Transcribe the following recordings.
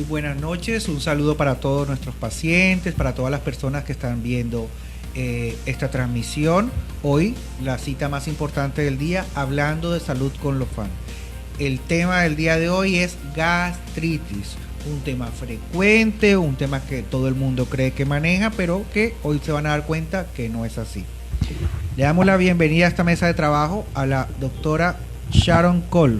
buenas noches. Un saludo para todos nuestros pacientes, para todas las personas que están viendo esta transmisión. Hoy, la cita más importante del día, hablando de salud con Lofan. El tema del día de hoy es gastritis. Un tema frecuente, un tema que todo el mundo cree que maneja, pero que hoy se van a dar cuenta que no es así. Le damos la bienvenida a esta mesa de trabajo a la doctora Sharon Cole.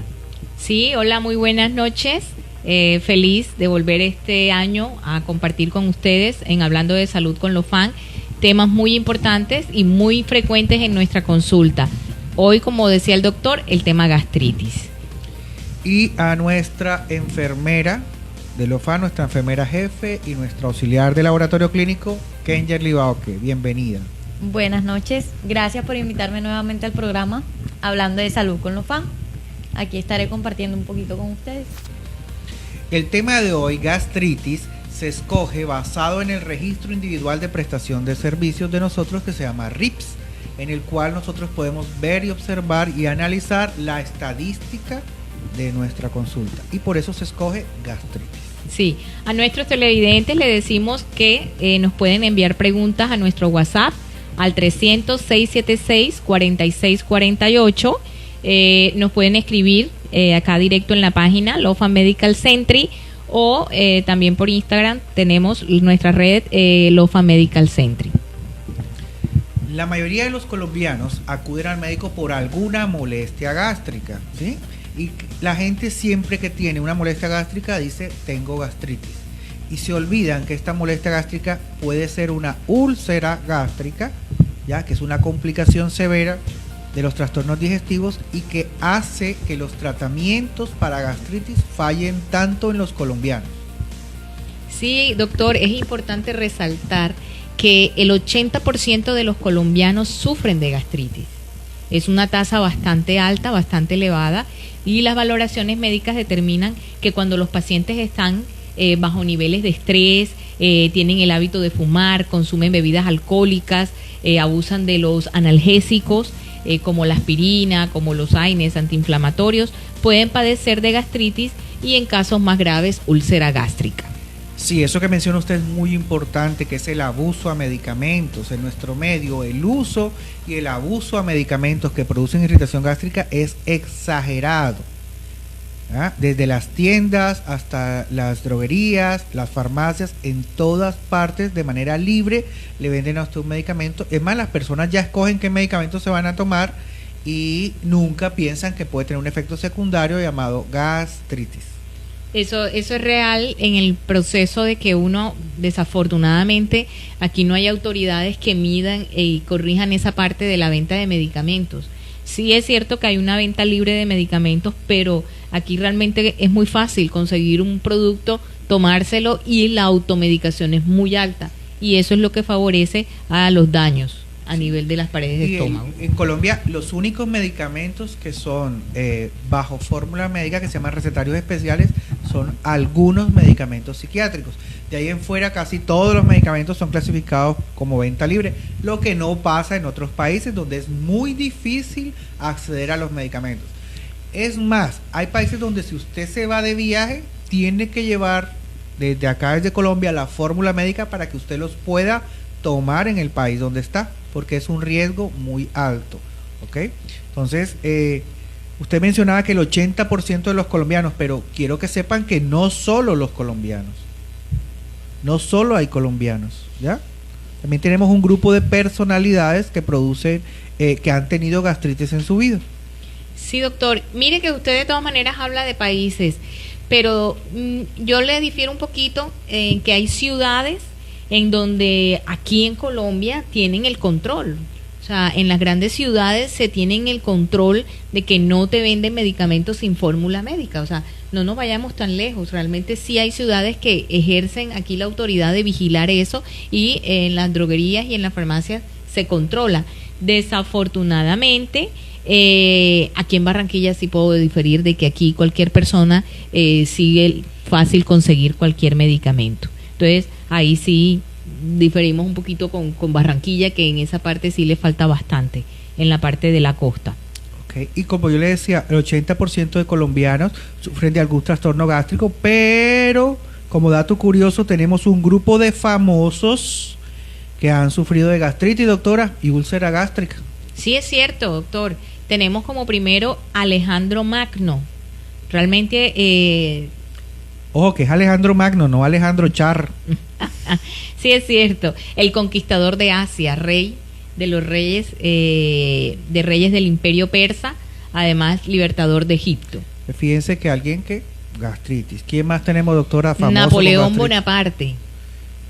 Sí, hola, muy buenas noches. Feliz de volver este año a compartir con ustedes en Hablando de Salud con Lofan, temas muy importantes y muy frecuentes en nuestra consulta. Hoy, como decía el doctor, el tema gastritis. Y a nuestra enfermera de Lofan, nuestra enfermera jefe y nuestra auxiliar de laboratorio clínico, Kenjerly Baoque. Bienvenida. Buenas noches, gracias por invitarme nuevamente al programa Hablando de Salud con Lofan. Aquí estaré compartiendo un poquito con ustedes. El tema de hoy, gastritis, se escoge basado en el registro individual de prestación de servicios de nosotros que se llama RIPS, en el cual nosotros podemos ver y observar y analizar la estadística de nuestra consulta, y por eso se escoge gastritis. Sí, a nuestros televidentes le decimos que nos pueden enviar preguntas a nuestro WhatsApp al 300-676-4648. Nos pueden escribir acá directo en la página Lofan Medical Centri, o también por Instagram tenemos nuestra red Lofan Medical Centri. La mayoría de los colombianos acuden al médico por alguna molestia gástrica, ¿sí? Y la gente siempre que tiene una molestia gástrica dice tengo gastritis, y se olvidan que esta molestia gástrica puede ser una úlcera gástrica, ya que es una complicación severa de los trastornos digestivos y que hace que los tratamientos para gastritis fallen tanto en los colombianos. Sí, doctor, es importante resaltar que el 80% de los colombianos sufren de gastritis. Es una tasa bastante alta, bastante elevada, y las valoraciones médicas determinan que cuando los pacientes están bajo niveles de estrés, tienen el hábito de fumar, consumen bebidas alcohólicas, abusan de los analgésicos, como la aspirina, como los AINES antiinflamatorios, pueden padecer de gastritis y en casos más graves úlcera gástrica. Sí, eso que menciona usted es muy importante, que es el abuso a medicamentos. En nuestro medio, el uso y el abuso a medicamentos que producen irritación gástrica es exagerado. ¿Ah? Desde las tiendas hasta las droguerías, las farmacias, en todas partes de manera libre le venden a usted un medicamento. Es más, las personas ya escogen qué medicamentos se van a tomar y nunca piensan que puede tener un efecto secundario llamado gastritis. Eso es real en el proceso de que uno, desafortunadamente, aquí no hay autoridades que midan y corrijan esa parte de la venta de medicamentos. Sí es cierto que hay una venta libre de medicamentos, pero aquí realmente es muy fácil conseguir un producto, tomárselo, y la automedicación es muy alta, y eso es lo que favorece a los daños a nivel de las paredes de estómago. En Colombia, los únicos medicamentos que son bajo fórmula médica, que se llaman recetarios especiales, son algunos medicamentos psiquiátricos. De ahí en fuera, casi todos los medicamentos son clasificados como venta libre, lo que no pasa en otros países donde es muy difícil acceder a los medicamentos. Es más, hay países donde si usted se va de viaje, tiene que llevar desde acá, desde Colombia, la fórmula médica para que usted los pueda tomar en el país donde está, porque es un riesgo muy alto, ¿ok? Entonces, usted mencionaba que el 80% de los colombianos, pero quiero que sepan que no solo los colombianos, no solo hay colombianos, ¿ya? También tenemos un grupo de personalidades que producen, que han tenido gastritis en su vida. Sí, doctor. Mire que usted de todas maneras habla de países, pero yo le difiero un poquito en que hay ciudades en donde aquí en Colombia tienen el control. O sea, en las grandes ciudades se tienen el control de que no te venden medicamentos sin fórmula médica. O sea, no nos vayamos tan lejos. Realmente sí hay ciudades que ejercen aquí la autoridad de vigilar eso, y en las droguerías y en las farmacias se controla. Desafortunadamente, aquí en Barranquilla sí puedo diferir de que aquí cualquier persona sigue fácil conseguir cualquier medicamento. Entonces, ahí sí diferimos un poquito con Barranquilla, que en esa parte sí le falta bastante, en la parte de la costa. Okay. Y como yo le decía, el 80% de colombianos sufren de algún trastorno gástrico, pero como dato curioso, tenemos un grupo de famosos que han sufrido de gastritis, doctora, y úlcera gástrica. Sí, es cierto, doctor. Tenemos como primero Alejandro Magno. Realmente, Ojo, que es Alejandro Magno, no Alejandro Char. sí es cierto. El conquistador de Asia, rey de los reyes, de reyes del Imperio Persa, además libertador de Egipto. Fíjense que alguien que gastritis. ¿Quién más tenemos, doctora? Famoso Napoleón con gastritis. Bonaparte.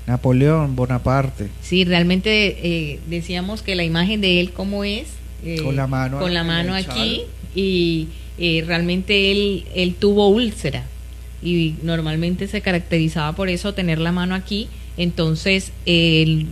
Napoleón Bonaparte. Sí, realmente decíamos que la imagen de él cómo es, Con la mano en el aquí, chal. y realmente él tuvo úlcera y normalmente se caracterizaba por eso, tener la mano aquí. Entonces él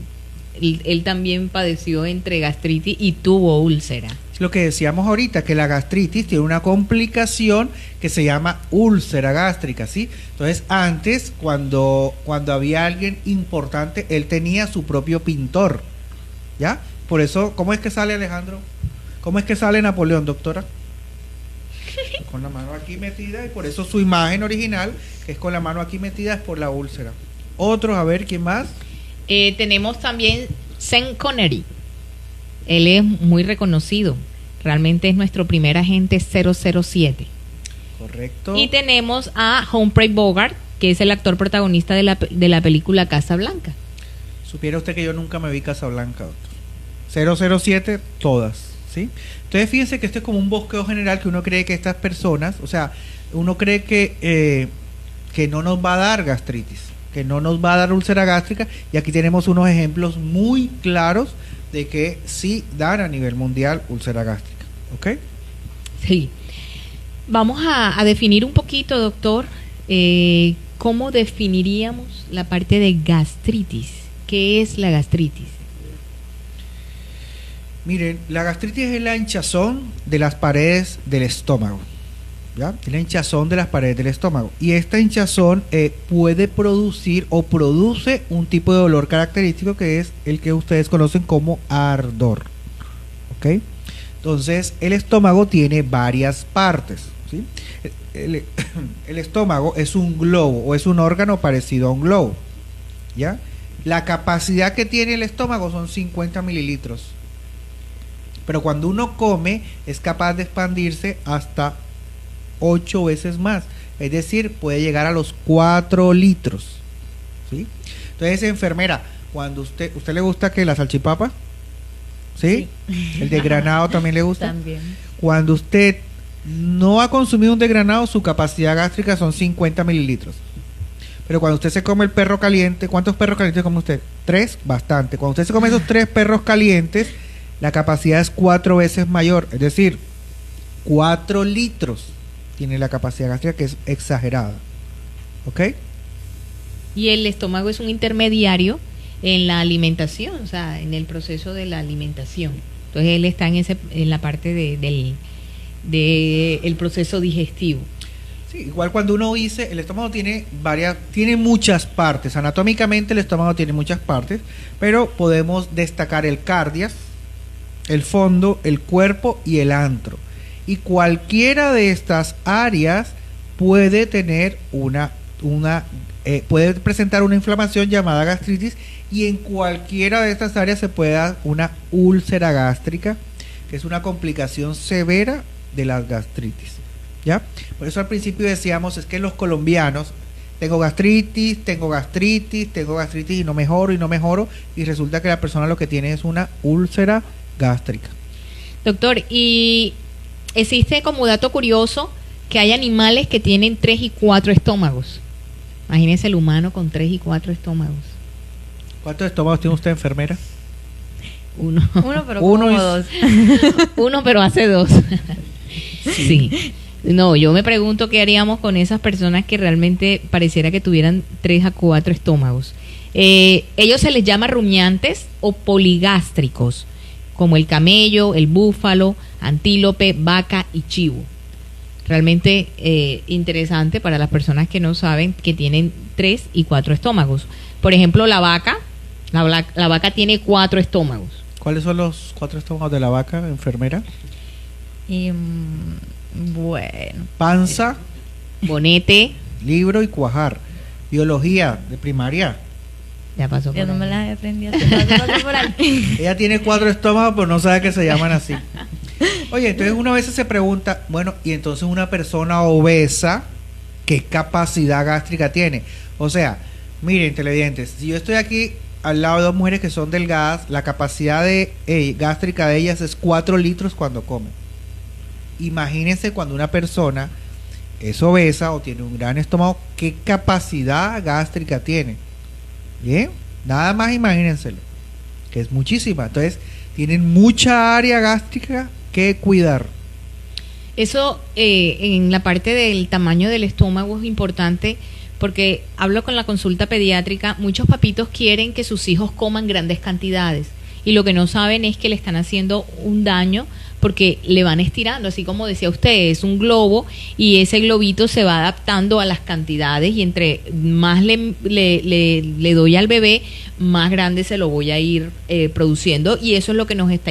también padeció entre gastritis y tuvo úlcera. Es lo que decíamos ahorita, que la gastritis tiene una complicación que se llama úlcera gástrica, ¿sí? Entonces, antes, cuando había alguien importante, él tenía su propio pintor, ¿ya? Por eso, ¿cómo es que sale Alejandro? ¿Cómo es que sale Napoleón, doctora? Con la mano aquí metida, y por eso su imagen original, que es con la mano aquí metida, es por la úlcera. Otros, a ver, ¿quién más? Tenemos también Sean Connery. Él es muy reconocido. Realmente es nuestro primer agente 007. Correcto. Y tenemos a Humphrey Bogart, que es el actor protagonista de la película Casablanca. Supiera usted que yo nunca me vi Casablanca, doctor. 007, todas, ¿sí? Entonces fíjense que esto es como un bosqueo general, que uno cree que estas personas, o sea, uno cree que no nos va a dar gastritis, que no nos va a dar úlcera gástrica, y aquí tenemos unos ejemplos muy claros de que sí dan a nivel mundial úlcera gástrica, ¿ok? Sí. Vamos a definir un poquito, doctor, cómo definiríamos la parte de gastritis. ¿Qué es la gastritis? Miren, la gastritis es la hinchazón de las paredes del estómago, ¿ya? Es la hinchazón de las paredes del estómago. Y esta hinchazón puede producir o produce un tipo de dolor característico, que es el que ustedes conocen como ardor, ¿ok? Entonces, el estómago tiene varias partes, ¿sí? El estómago es un globo, o es un órgano parecido a un globo, ¿ya? La capacidad que tiene el estómago son 50 mililitros. Pero cuando uno come, es capaz de expandirse hasta 8 veces más. Es decir, puede llegar a los 4 litros, ¿sí? Entonces, enfermera, cuando usted le gusta que la salchipapa, ¿sí? El desgranado también le gusta. También. Cuando usted no ha consumido un desgranado, su capacidad gástrica son 50 mililitros. Pero cuando usted se come el perro caliente, ¿cuántos perros calientes come usted? 3, bastante. Cuando usted se come esos 3 perros calientes, la capacidad es 4 veces mayor. Es decir, 4 litros tiene la capacidad gástrica, que es exagerada. ¿Ok? Y el estómago es un intermediario en la alimentación, o sea, en el proceso de la alimentación. Entonces él está en la parte del proceso digestivo. Sí, igual cuando uno dice, el estómago tiene muchas partes. Anatómicamente el estómago tiene muchas partes, pero podemos destacar el cardias, el fondo, el cuerpo y el antro. Y cualquiera de estas áreas puede tener puede presentar una inflamación llamada gastritis, y en cualquiera de estas áreas se puede dar una úlcera gástrica, que es una complicación severa de las gastritis, ¿ya? Por eso al principio decíamos, es que los colombianos, tengo gastritis y no mejoro, y resulta que la persona lo que tiene es una úlcera gástrica. Doctor, y existe como dato curioso que hay animales que tienen 3 y 4 estómagos. Imagínese el humano con 3 y 4 estómagos. ¿Cuántos estómagos tiene usted, enfermera? Uno. Pero Uno como y- 2. Uno, pero hace 2. Sí. No, yo me pregunto qué haríamos con esas personas que realmente pareciera que tuvieran 3 a 4 estómagos. Ellos se les llama rumiantes o poligástricos, como el camello, el búfalo, antílope, vaca y chivo. Realmente interesante para las personas que no saben que tienen 3 y 4 estómagos. Por ejemplo, la vaca tiene 4 estómagos. ¿Cuáles son los 4 estómagos de la vaca, enfermera? Y bueno, Panza, Bonete, libro y cuajar. biología de primaria. Ya pasó por Yo no ahí. me las he aprendido. Pasó por ahí. Ella tiene 4 estómagos, pero no sabe que se llaman así. Oye, entonces uno a veces se pregunta, bueno, y entonces una persona obesa, ¿qué capacidad gástrica tiene? O sea, miren, televidentes, si yo estoy aquí al lado de 2 mujeres que son delgadas, la capacidad gástrica de ellas es 4 litros cuando comen. Imagínense cuando una persona es obesa o tiene un gran estómago, ¿qué capacidad gástrica tiene? Bien, nada más imagínenselo, que es muchísima. Entonces, tienen mucha área gástrica que cuidar. Eso en la parte del tamaño del estómago es importante porque hablo con la consulta pediátrica, muchos papitos quieren que sus hijos coman grandes cantidades y lo que no saben es que le están haciendo un daño porque le van estirando, así como decía usted, es un globo y ese globito se va adaptando a las cantidades y entre más le doy al bebé, más grande se lo voy a ir produciendo y eso es lo que nos está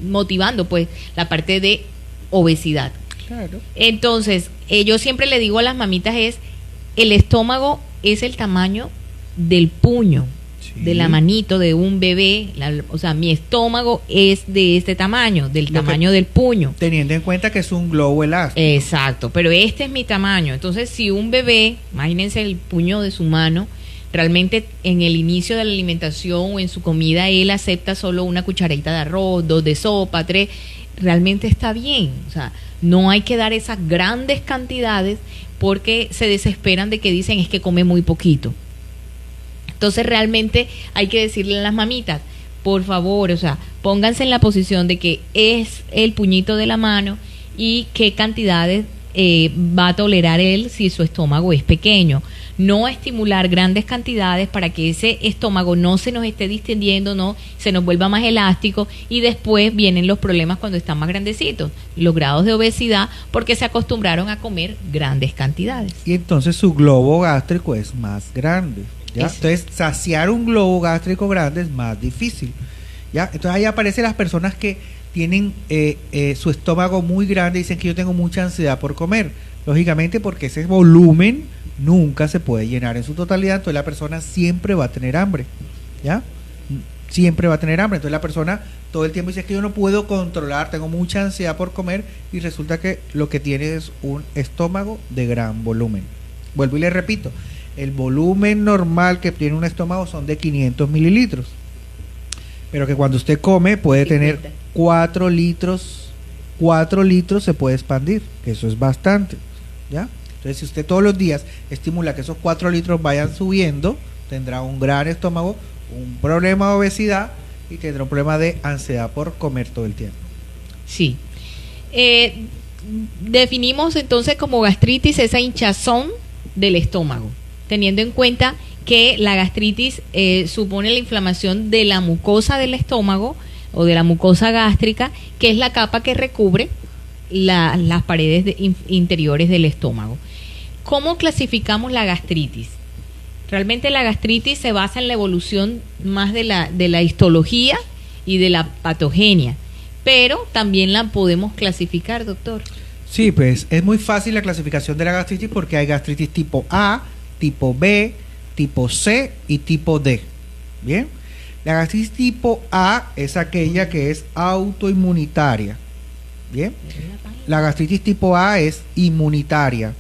motivando, pues, la parte de obesidad. Claro. Entonces, yo siempre le digo a las mamitas el estómago es el tamaño del puño, de la manito de un bebé, o sea, mi estómago es de este tamaño, del tamaño del puño. Teniendo en cuenta que es un globo elástico. Exacto, pero este es mi tamaño. Entonces, si un bebé, imagínense el puño de su mano, realmente en el inicio de la alimentación o en su comida él acepta solo una cucharadita de arroz, 2 de sopa, 3, realmente está bien. O sea, no hay que dar esas grandes cantidades porque se desesperan de que dicen es que come muy poquito. Entonces realmente hay que decirle a las mamitas, por favor, o sea, pónganse en la posición de que es el puñito de la mano y qué cantidades va a tolerar él si su estómago es pequeño. No estimular grandes cantidades para que ese estómago no se nos esté distendiendo, no se nos vuelva más elástico y después vienen los problemas cuando están más grandecitos, los grados de obesidad porque se acostumbraron a comer grandes cantidades. Y entonces su globo gástrico es más grande. ¿Ya? Entonces, saciar un globo gástrico grande es más difícil. ¿Ya? Entonces ahí aparecen las personas que tienen su estómago muy grande y dicen que yo tengo mucha ansiedad por comer. Lógicamente porque ese volumen nunca se puede llenar en su totalidad, entonces la persona siempre va a tener hambre. ¿Ya? Siempre va a tener hambre. Entonces la persona todo el tiempo dice que yo no puedo controlar, tengo mucha ansiedad por comer y resulta que lo que tiene es un estómago de gran volumen. Vuelvo y le repito. El volumen normal que tiene un estómago son de 500 mililitros. Pero que cuando usted come puede tener 4 litros. 4 litros se puede expandir, que eso es bastante. ¿Ya? Entonces, si usted todos los días estimula que esos 4 litros vayan subiendo, tendrá un gran estómago, un problema de obesidad y tendrá un problema de ansiedad por comer todo el tiempo. Sí. Definimos entonces como gastritis esa hinchazón del estómago, teniendo en cuenta que la gastritis supone la inflamación de la mucosa del estómago o de la mucosa gástrica, que es la capa que recubre las paredes interiores del estómago. ¿Cómo clasificamos la gastritis? Realmente la gastritis se basa en la evolución más de la histología y de la patogenia, pero también la podemos clasificar, doctor. Sí, pues es muy fácil la clasificación de la gastritis porque hay gastritis tipo A, tipo B, tipo C y tipo D. Bien, la gastritis tipo A es aquella que es autoinmunitaria. Bien, la gastritis tipo A es inmunitaria.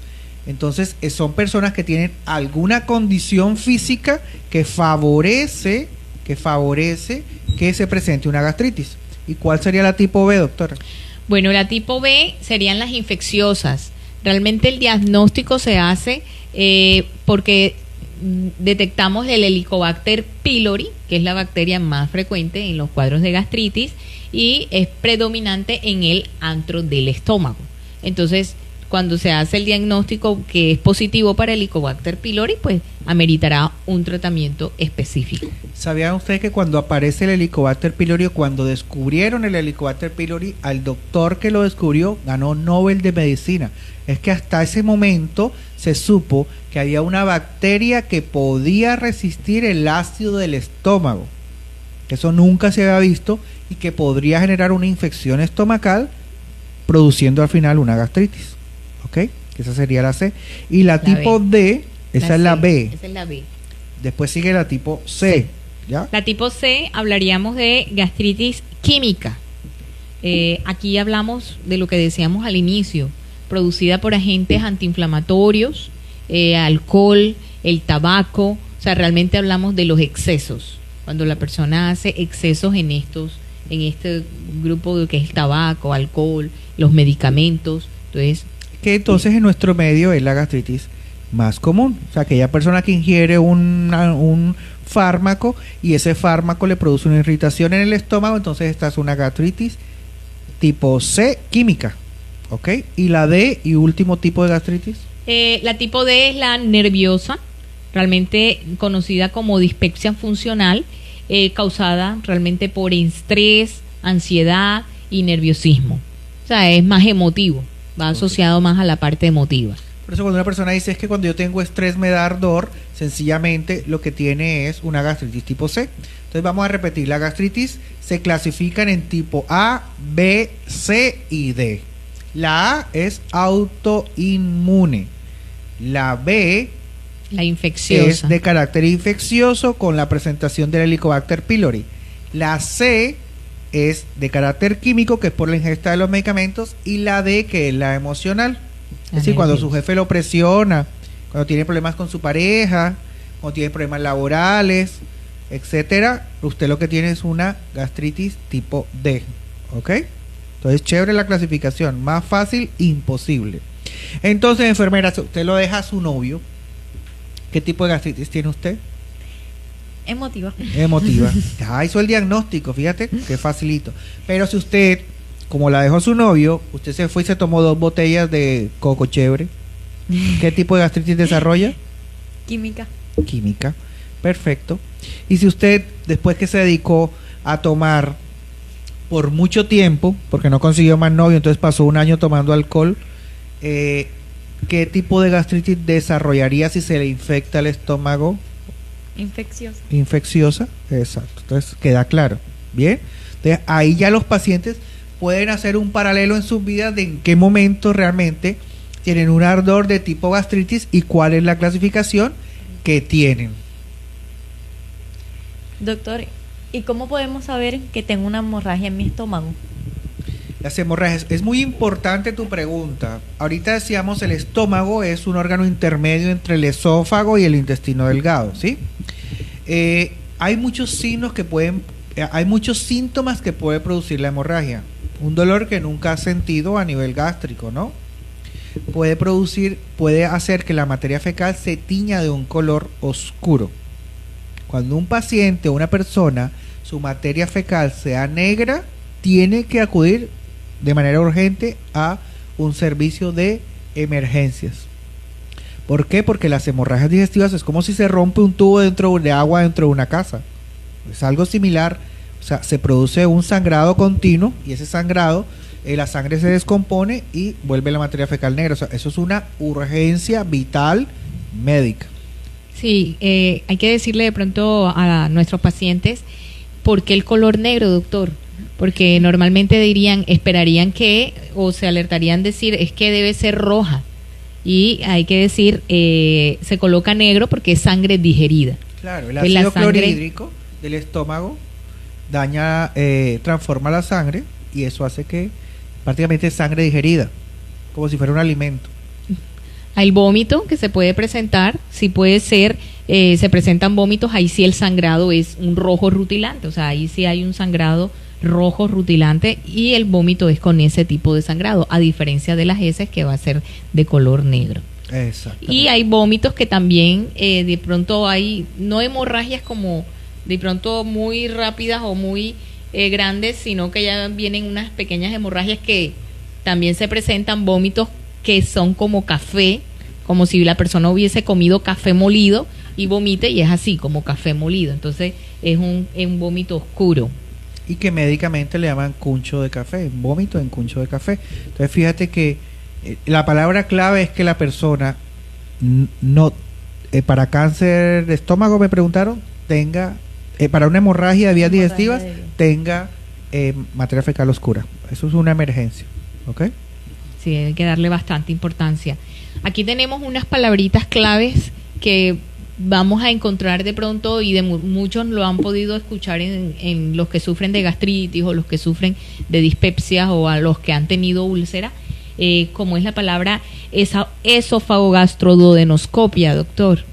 Entonces son personas que tienen alguna condición física que favorece que se presente una gastritis. ¿Y cuál sería la tipo B, doctora? Bueno, la tipo B serían las infecciosas. Realmente el diagnóstico se hace porque detectamos el Helicobacter pylori, que es la bacteria más frecuente en los cuadros de gastritis y es predominante en el antro del estómago. Entonces, cuando se hace el diagnóstico que es positivo para el Helicobacter pylori, pues ameritará un tratamiento específico. ¿Sabían ustedes que cuando aparece el Helicobacter pylori, cuando descubrieron el Helicobacter pylori, al doctor que lo descubrió ganó Nobel de Medicina? Es que hasta ese momento se supo que había una bacteria que podía resistir el ácido del estómago. Eso nunca se había visto y que podría generar una infección estomacal produciendo al final una gastritis. ¿Ok? Esa sería la C. Y la tipo D Esa es la B. Esa es la B. Después sigue la tipo C. ¿Ya? La tipo C hablaríamos de gastritis química. Aquí hablamos de lo que decíamos al inicio, producida por agentes antiinflamatorios, alcohol, el tabaco. O sea, realmente hablamos de los excesos. Cuando la persona hace excesos en este grupo de que es el tabaco, alcohol, los medicamentos. Entonces en nuestro medio es la gastritis más común. O sea, aquella persona que ingiere un fármaco y ese fármaco le produce una irritación en el estómago, entonces esta es una gastritis tipo C química. ¿Ok? Y la D y último tipo de gastritis. La tipo D es la nerviosa, realmente conocida como dispepsia funcional, causada realmente por estrés, ansiedad y nerviosismo. O sea, es más emotivo, va asociado más a la parte emotiva. Por eso cuando una persona dice es que cuando yo tengo estrés me da ardor, sencillamente lo que tiene es una gastritis tipo C. Entonces vamos a repetir, la gastritis se clasifican en tipo A, B, C y D. La A es autoinmune. La B la infecciosa es de carácter infeccioso con la presentación del Helicobacter pylori. La C es de carácter químico, que es por la ingesta de los medicamentos, y la D, que es la emocional. Es decir, cuando su jefe lo presiona, cuando tiene problemas con su pareja, cuando tiene problemas laborales, etcétera, usted lo que tiene es una gastritis tipo D. ¿Ok? Entonces, chévere la clasificación. Más fácil, imposible. Entonces, enfermera, usted lo deja a su novio. ¿Qué tipo de gastritis tiene usted? Emotiva. Emotiva. Ya hizo el diagnóstico, fíjate, que facilito. Pero si usted, como la dejó su novio, usted se fue y se tomó 2 botellas de coco chévere, ¿qué tipo de gastritis desarrolla? Química. Química. Perfecto. Y si usted, después que se dedicó a tomar por mucho tiempo, porque no consiguió más novio, entonces pasó 1 año tomando alcohol, ¿qué tipo de gastritis desarrollaría si se le infecta el estómago? Infecciosa. Infecciosa, exacto. Entonces queda claro. Bien. Entonces ahí ya los pacientes pueden hacer un paralelo en sus vidas de en qué momento realmente tienen un ardor de tipo gastritis y cuál es la clasificación que tienen. Doctor, ¿y cómo podemos saber que tengo una hemorragia en mi estómago? Las hemorragias, es muy importante tu pregunta. Ahorita decíamos el estómago es un órgano intermedio entre el esófago y el intestino delgado, ¿sí? Hay muchos signos que hay muchos síntomas que puede producir la hemorragia. Un dolor que nunca has sentido a nivel gástrico, ¿no? Puede hacer que la materia fecal se tiña de un color oscuro. Cuando un paciente o una persona, su materia fecal sea negra, tiene que acudir de manera urgente a un servicio de emergencias. ¿Por qué? Porque las hemorragias digestivas es como si se rompe un tubo de agua dentro de una casa. Es algo similar. O sea, se produce un sangrado continuo y ese sangrado, la sangre se descompone y vuelve la materia fecal negra. O sea, eso es una urgencia vital médica. Sí, hay que decirle de pronto a nuestros pacientes por qué el color negro, doctor. Porque normalmente esperarían que, o se alertarían decir, es que debe ser roja. Y hay que decir, se coloca negro porque es sangre digerida. Claro, el ácido clorhídrico del estómago transforma la sangre y eso hace que prácticamente es sangre digerida, como si fuera un alimento. Hay vómito que se puede presentar, sí puede ser, se presentan vómitos, ahí sí el sangrado es un rojo rutilante, o sea, ahí sí hay un sangrado rojo rutilante y el vómito es con ese tipo de sangrado, a diferencia de las heces que va a ser de color negro. Exacto. Y hay vómitos que también de pronto hay, no hemorragias como de pronto muy rápidas o muy grandes, sino que ya vienen unas pequeñas hemorragias que también se presentan, vómitos que son como café, como si la persona hubiese comido café molido y vomite y es así, como café molido. Entonces es un vómito oscuro. Y que médicamente le llaman cuncho de café, vómito en cuncho de café. Entonces fíjate que la palabra clave es que la persona para cáncer de estómago, me preguntaron, tenga, para una hemorragia de vías digestivas, tenga materia fecal oscura. Eso es una emergencia, ¿ok? Sí, hay que darle bastante importancia. Aquí tenemos unas palabritas claves que vamos a encontrar de pronto, y de muchos lo han podido escuchar en los que sufren de gastritis o los que sufren de dispepsia o a los que han tenido úlcera, como es la palabra esófago-gastroduodenoscopia, doctor.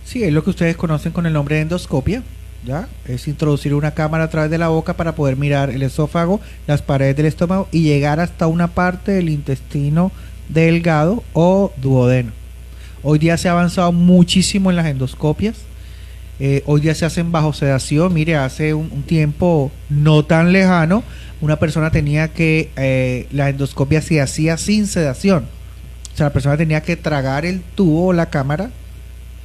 Sí, es lo que ustedes conocen con el nombre de endoscopia, ¿ya? Es introducir una cámara a través de la boca para poder mirar el esófago, las paredes del estómago y llegar hasta una parte del intestino delgado o duodeno. Hoy día se ha avanzado muchísimo en las endoscopias. Hoy día se hacen bajo sedación. Mire, hace un tiempo no tan lejano, una persona tenía que, la endoscopia se hacía sin sedación. O sea, la persona tenía que tragar el tubo o la cámara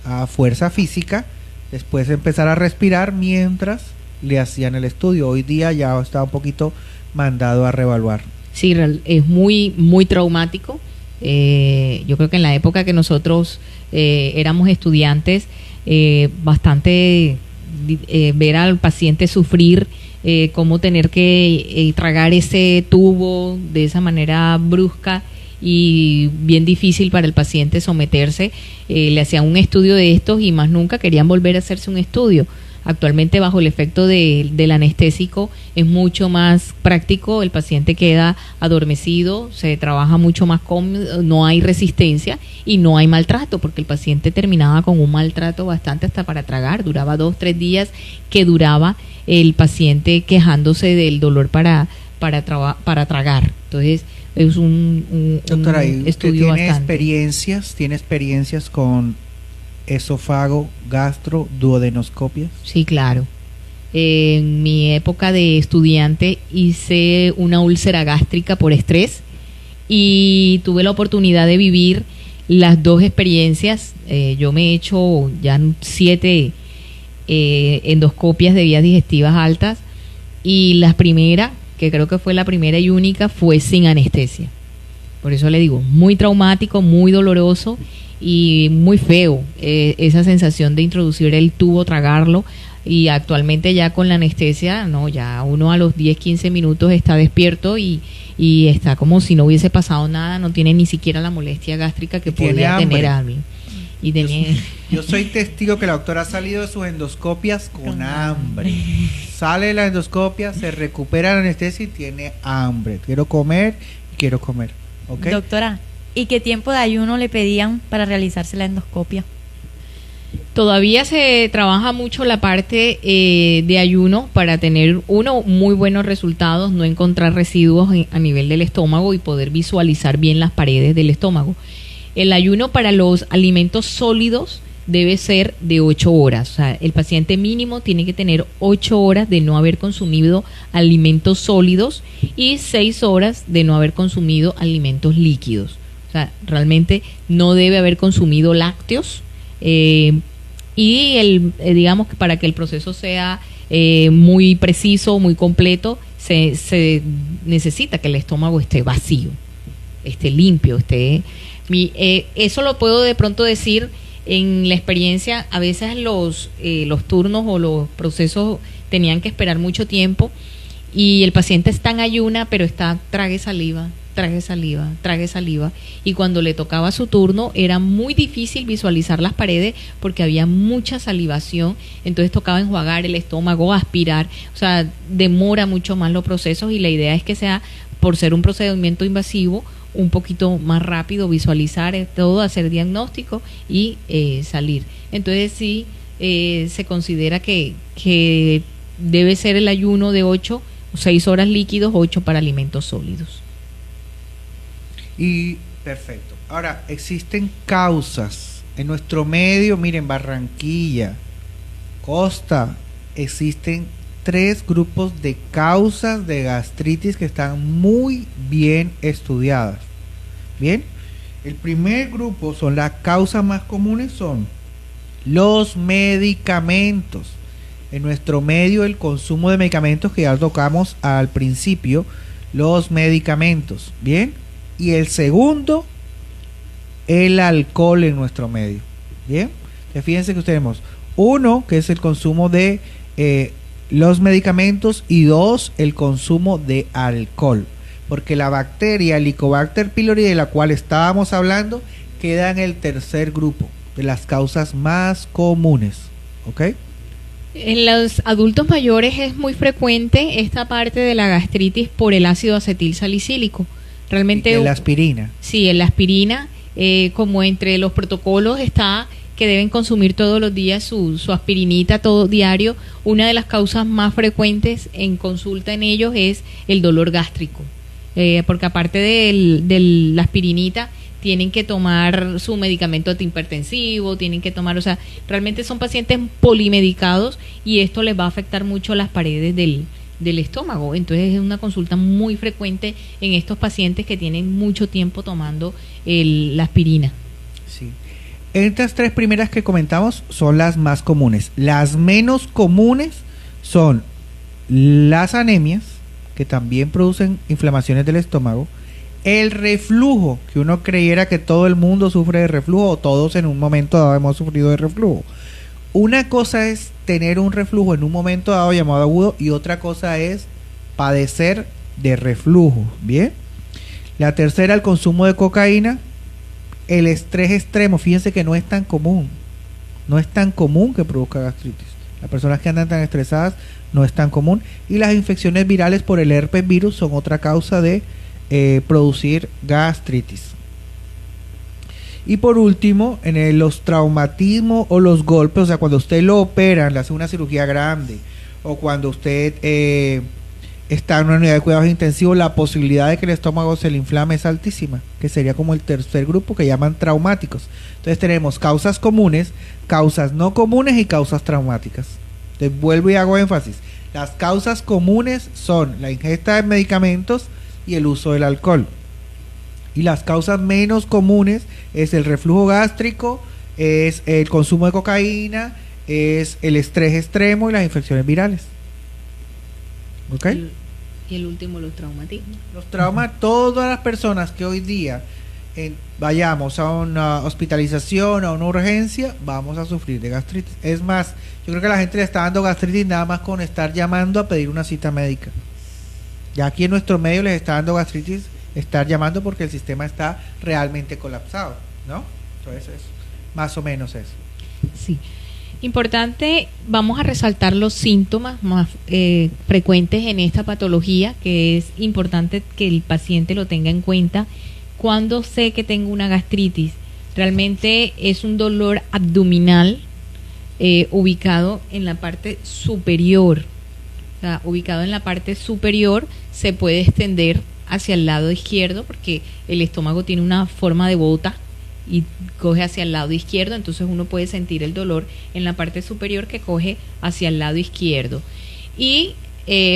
a fuerza física, después empezar a respirar mientras le hacían el estudio. Hoy día ya está un poquito mandado a reevaluar. Sí, es muy, muy traumático. Yo creo que en la época que nosotros éramos estudiantes, bastante ver al paciente sufrir, cómo tener que tragar ese tubo de esa manera brusca y bien difícil para el paciente someterse. Le hacían un estudio de estos y más nunca querían volver a hacerse un estudio. Actualmente, bajo el efecto del anestésico, es mucho más práctico, el paciente queda adormecido, se trabaja mucho más cómodo, no hay resistencia y no hay maltrato, porque el paciente terminaba con un maltrato bastante hasta para tragar, duraba 2-3 días que duraba el paciente quejándose del dolor para tragar. Entonces, es un Doctora, estudio bastante. ¿Tiene experiencias con esófago, gastro, duodenoscopias? Sí, claro. En mi época de estudiante hice una úlcera gástrica por estrés y tuve la oportunidad de vivir las dos experiencias. Yo me he hecho ya 7 endoscopias de vías digestivas altas, y la primera, que creo que fue la primera y única, fue sin anestesia. Por eso le digo, muy traumático, muy doloroso y muy feo, esa sensación de introducir el tubo, tragarlo, y actualmente ya con la anestesia, no, ya uno a los 10-15 minutos está despierto y está como si no hubiese pasado nada, no tiene ni siquiera la molestia gástrica que podía tener alguien. Yo soy testigo que la doctora ha salido de sus endoscopias con hambre. Sale de la endoscopia, se recupera la anestesia y tiene hambre. Quiero comer. ¿Okay? Doctora, ¿y qué tiempo de ayuno le pedían para realizarse la endoscopia? Todavía se trabaja mucho la parte de ayuno para tener muy buenos resultados, no encontrar residuos a nivel del estómago y poder visualizar bien las paredes del estómago. El ayuno para los alimentos sólidos debe ser de 8 horas. O sea, el paciente mínimo tiene que tener 8 horas de no haber consumido alimentos sólidos y 6 horas de no haber consumido alimentos líquidos. O sea, realmente no debe haber consumido lácteos. Y digamos que para que el proceso sea muy preciso, muy completo, se necesita que el estómago esté vacío, esté limpio, eso lo puedo de pronto decir en la experiencia. A veces los turnos o los procesos tenían que esperar mucho tiempo y el paciente está en ayuna, pero trague saliva, y cuando le tocaba su turno era muy difícil visualizar las paredes porque había mucha salivación, entonces tocaba enjuagar el estómago, aspirar, o sea, demora mucho más los procesos, y la idea es que sea, por ser un procedimiento invasivo, un poquito más rápido, visualizar todo, hacer diagnóstico y salir. Entonces sí, se considera que debe ser el ayuno de 6 horas líquidos, 8 para alimentos sólidos. Y perfecto. Ahora, existen causas en nuestro medio, miren, Barranquilla, Costa, existen 3 grupos de causas de gastritis que están muy bien estudiadas. Bien, el primer grupo son las causas más comunes, son los medicamentos. En nuestro medio, el consumo de medicamentos, que ya tocamos al principio, los medicamentos, bien. Y el segundo, el alcohol en nuestro medio. Bien, fíjense que tenemos 1, que es el consumo de los medicamentos, y 2, el consumo de alcohol, porque la bacteria Helicobacter pylori, de la cual estábamos hablando, queda en el tercer grupo. de las causas más comunes, ¿ok? En los adultos mayores es muy frecuente esta parte de la gastritis por el ácido acetil salicílico. Realmente la aspirina. Sí, en la aspirina, como entre los protocolos está que deben consumir todos los días su aspirinita todo diario. Una de las causas más frecuentes en consulta en ellos es el dolor gástrico, porque aparte de la aspirinita tienen que tomar su medicamento antihipertensivo, tienen que tomar, o sea, realmente son pacientes polimedicados y esto les va a afectar mucho las paredes del estómago. Entonces es una consulta muy frecuente en estos pacientes que tienen mucho tiempo tomando la aspirina. Sí. Estas tres primeras que comentamos son las más comunes. Las menos comunes son las anemias, que también producen inflamaciones del estómago, el reflujo, que uno creyera que todo el mundo sufre de reflujo, o todos en un momento dado hemos sufrido de reflujo. Una cosa es tener un reflujo en un momento dado llamado agudo, y otra cosa es padecer de reflujo, ¿bien? La tercera, el consumo de cocaína. El estrés extremo, fíjense que no es tan común que produzca gastritis. Las personas que andan tan estresadas no es tan común. Y las infecciones virales por el herpes virus son otra causa de producir gastritis. Y por último, los traumatismos o los golpes, o sea, cuando usted lo operan, le hace una cirugía grande, o cuando usted está en una unidad de cuidados intensivos, la posibilidad de que el estómago se le inflame es altísima, que sería como el tercer grupo, que llaman traumáticos. Entonces tenemos causas comunes, causas no comunes y causas traumáticas. Entonces vuelvo y hago énfasis. Las causas comunes son la ingesta de medicamentos y el uso del alcohol. Y las causas menos comunes es el reflujo gástrico, es el consumo de cocaína, es el estrés extremo y las infecciones virales. ¿Ok? Y el último, los traumatismos. Los traumas, todas las personas que hoy día vayamos a una hospitalización, a una urgencia, vamos a sufrir de gastritis. Es más, yo creo que la gente le está dando gastritis nada más con estar llamando a pedir una cita médica. Ya aquí en nuestro medio les está dando gastritis estar llamando porque el sistema está realmente colapsado, ¿no? Entonces es más o menos eso. Sí. Importante, vamos a resaltar los síntomas más frecuentes en esta patología, que es importante que el paciente lo tenga en cuenta. Cuando sé que tengo una gastritis, realmente es un dolor abdominal ubicado en la parte superior. O sea, ubicado en la parte superior, se puede extender hacia el lado izquierdo porque el estómago tiene una forma de bota y coge hacia el lado izquierdo, entonces uno puede sentir el dolor en la parte superior que coge hacia el lado izquierdo. Y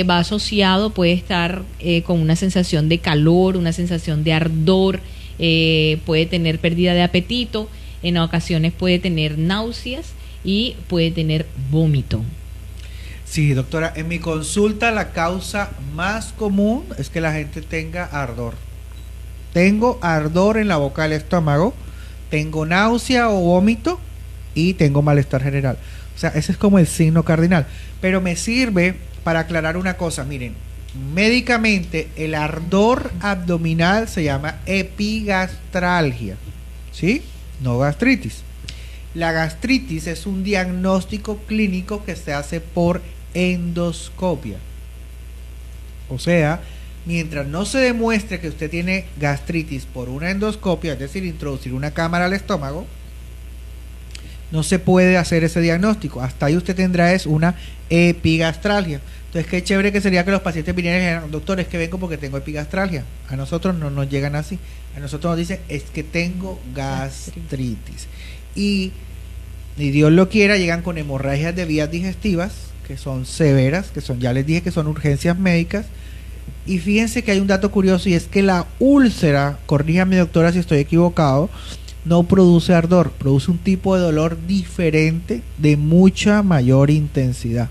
va asociado, puede estar con una sensación de calor, una sensación de ardor, puede tener pérdida de apetito, en ocasiones puede tener náuseas y puede tener vómito. Sí, doctora, en mi consulta la causa más común es que la gente tenga ardor. Tengo ardor en la boca del estómago, tengo náusea o vómito y tengo malestar general. O sea, ese es como el signo cardinal. Pero me sirve para aclarar una cosa. Miren, médicamente el ardor abdominal se llama epigastralgia, ¿sí? No gastritis. La gastritis es un diagnóstico clínico que se hace por endoscopia. O sea, mientras no se demuestre que usted tiene gastritis por una endoscopia, es decir, introducir una cámara al estómago, no se puede hacer ese diagnóstico. Hasta ahí usted tendrá es una epigastralgia. Entonces, qué chévere que sería que los pacientes vinieran y dijeran, doctor, es que vengo porque tengo epigastralgia. A nosotros no nos llegan así. A nosotros nos dicen, es que tengo gastritis. Y Dios lo quiera, llegan con hemorragias de vías digestivas, que son severas, que son, ya les dije que son urgencias médicas. Y fíjense que hay un dato curioso y es que la úlcera, corríjame doctora si estoy equivocado, no produce ardor, produce un tipo de dolor diferente de mucha mayor intensidad.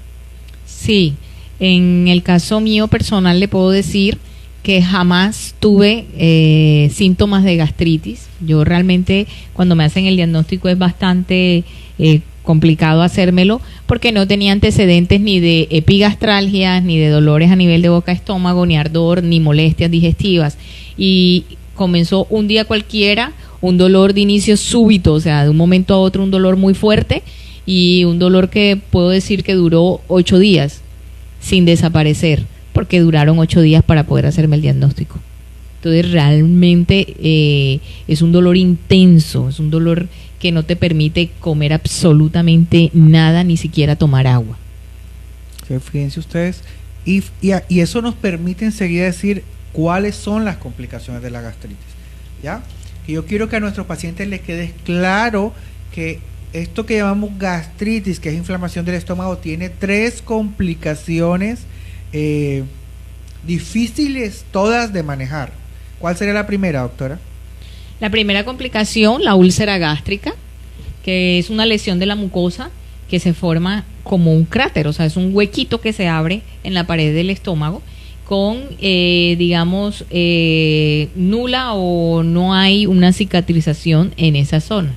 Sí, en el caso mío personal le puedo decir que jamás tuve síntomas de gastritis. Yo realmente cuando me hacen el diagnóstico es bastante complicado hacérmelo porque no tenía antecedentes ni de epigastralgias, ni de dolores a nivel de boca-estómago, ni ardor, ni molestias digestivas. Y comenzó un día cualquiera, un dolor de inicio súbito, o sea, de un momento a otro un dolor muy fuerte y un dolor que puedo decir que duró 8 días sin desaparecer, porque duraron 8 días para poder hacerme el diagnóstico. Entonces realmente es un dolor intenso, es un dolor que no te permite comer absolutamente nada, ni siquiera tomar agua. Sí, fíjense ustedes, y eso nos permite enseguida decir cuáles son las complicaciones de la gastritis, ¿ya? Y yo quiero que a nuestros pacientes les quede claro que esto que llamamos gastritis, que es inflamación del estómago, tiene 3 complicaciones difíciles todas de manejar. ¿Cuál sería la primera, doctora? La primera complicación, la úlcera gástrica, que es una lesión de la mucosa que se forma como un cráter, o sea, es un huequito que se abre en la pared del estómago con, digamos, nula o no hay una cicatrización en esa zona.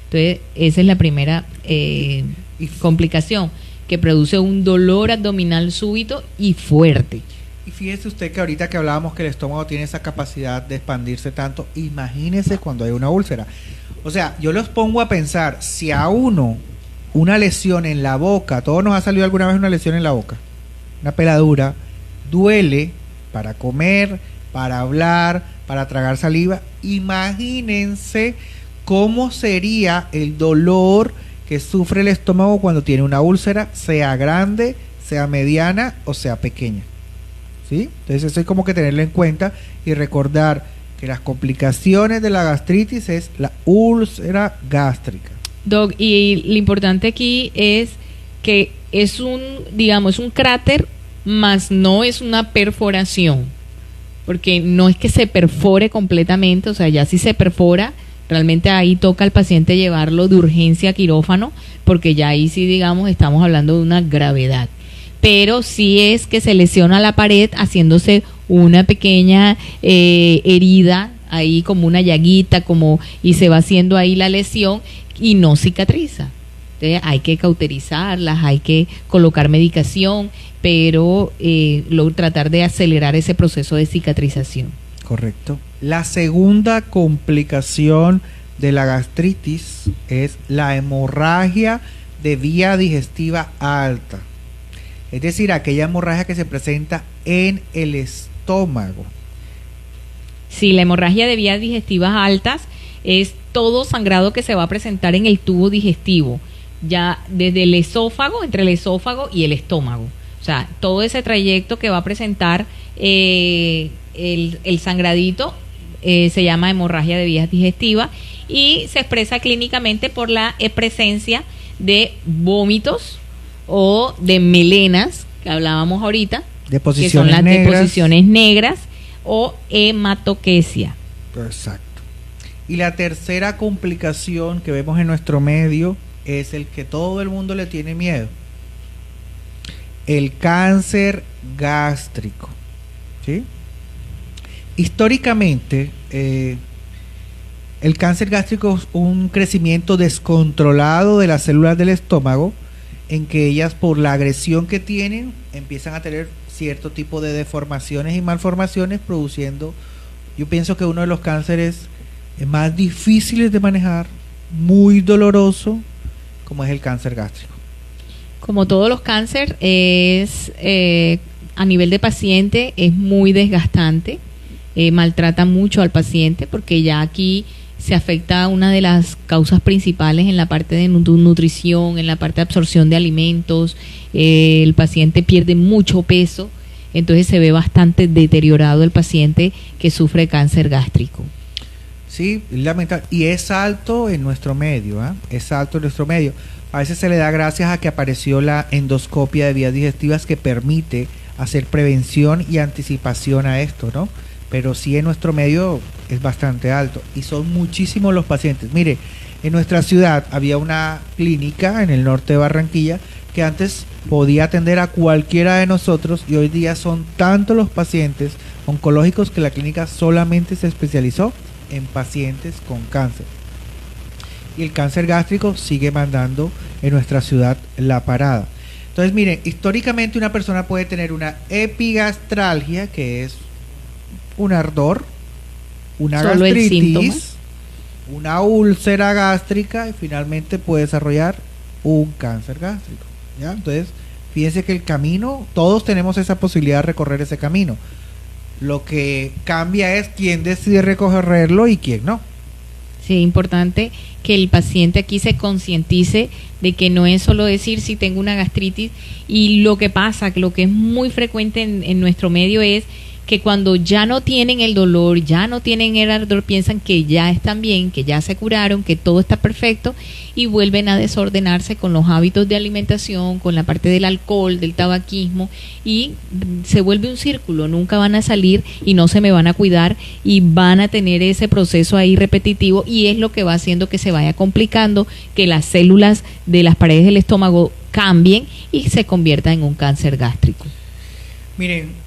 Entonces, esa es la primera complicación, que produce un dolor abdominal súbito y fuerte. Y fíjese usted que ahorita que hablábamos que el estómago tiene esa capacidad de expandirse tanto, imagínese cuando hay una úlcera. O sea, yo los pongo a pensar, si a uno una lesión en la boca, a todos nos ha salido alguna vez una lesión en la boca, una peladura, duele para comer, para hablar, para tragar saliva, imagínense cómo sería el dolor que sufre el estómago cuando tiene una úlcera, sea grande, sea mediana o sea pequeña. ¿Sí? Entonces eso hay como que tenerlo en cuenta y recordar que las complicaciones de la gastritis es la úlcera gástrica. Doc, y lo importante aquí es que es un cráter, más no es una perforación, porque no es que se perfore completamente, o sea, ya si se perfora, realmente ahí toca al paciente llevarlo de urgencia a quirófano, porque ya ahí sí, digamos, estamos hablando de una gravedad. Pero sí es que se lesiona la pared haciéndose una pequeña herida, ahí como una llaguita, y se va haciendo ahí la lesión y no cicatriza. Entonces hay que cauterizarlas, hay que colocar medicación, pero tratar de acelerar ese proceso de cicatrización. Correcto. La segunda complicación de la gastritis es la hemorragia de vía digestiva alta. Es decir, aquella hemorragia que se presenta en el estómago. Sí, la hemorragia de vías digestivas altas es todo sangrado que se va a presentar en el tubo digestivo, ya desde el esófago, entre el esófago y el estómago. O sea, todo ese trayecto que va a presentar el sangradito se llama hemorragia de vías digestivas y se expresa clínicamente por la presencia de vómitos o de melenas, que hablábamos ahorita, que son las deposiciones negras, o hematoquesia. Exacto. Y la tercera complicación que vemos en nuestro medio es el que todo el mundo le tiene miedo: el cáncer gástrico. ¿Sí? Históricamente, el cáncer gástrico es un crecimiento descontrolado de las células del estómago, en que ellas, por la agresión que tienen, empiezan a tener cierto tipo de deformaciones y malformaciones, produciendo, yo pienso que uno de los cánceres más difíciles de manejar, muy doloroso, como es el cáncer gástrico. Como todos los cánceres, a nivel de paciente es muy desgastante, maltrata mucho al paciente, porque ya aquí se afecta una de las causas principales en la parte de nutrición, en la parte de absorción de alimentos. El paciente pierde mucho peso, entonces se ve bastante deteriorado el paciente que sufre cáncer gástrico. Sí, lamentable. Y es alto en nuestro medio, ¿eh? Es alto en nuestro medio. A veces se le da gracias a que apareció la endoscopia de vías digestivas, que permite hacer prevención y anticipación a esto, ¿no? Pero sí, en nuestro medio es bastante alto y son muchísimos los pacientes. Mire, en nuestra ciudad había una clínica en el norte de Barranquilla que antes podía atender a cualquiera de nosotros, y hoy día son tantos los pacientes oncológicos que la clínica solamente se especializó en pacientes con cáncer. Y el cáncer gástrico sigue mandando en nuestra ciudad la parada. Entonces, miren, históricamente una persona puede tener una epigastralgia, que es un ardor, una solo gastritis, una úlcera gástrica y finalmente puede desarrollar un cáncer gástrico, ¿ya? Entonces, fíjense que el camino, todos tenemos esa posibilidad de recorrer ese camino. Lo que cambia es quién decide recorrerlo y quién no. Sí, es importante que el paciente aquí se concientice de que no es solo decir si tengo una gastritis, y lo que pasa, que lo que es muy frecuente en nuestro medio es que cuando ya no tienen el dolor, ya no tienen el ardor, piensan que ya están bien, que ya se curaron, que todo está perfecto, y vuelven a desordenarse con los hábitos de alimentación, con la parte del alcohol, del tabaquismo, y se vuelve un círculo. Nunca van a salir y no se me van a cuidar y van a tener ese proceso ahí repetitivo, y es lo que va haciendo que se vaya complicando, que las células de las paredes del estómago cambien y se conviertan en un cáncer gástrico. Miren,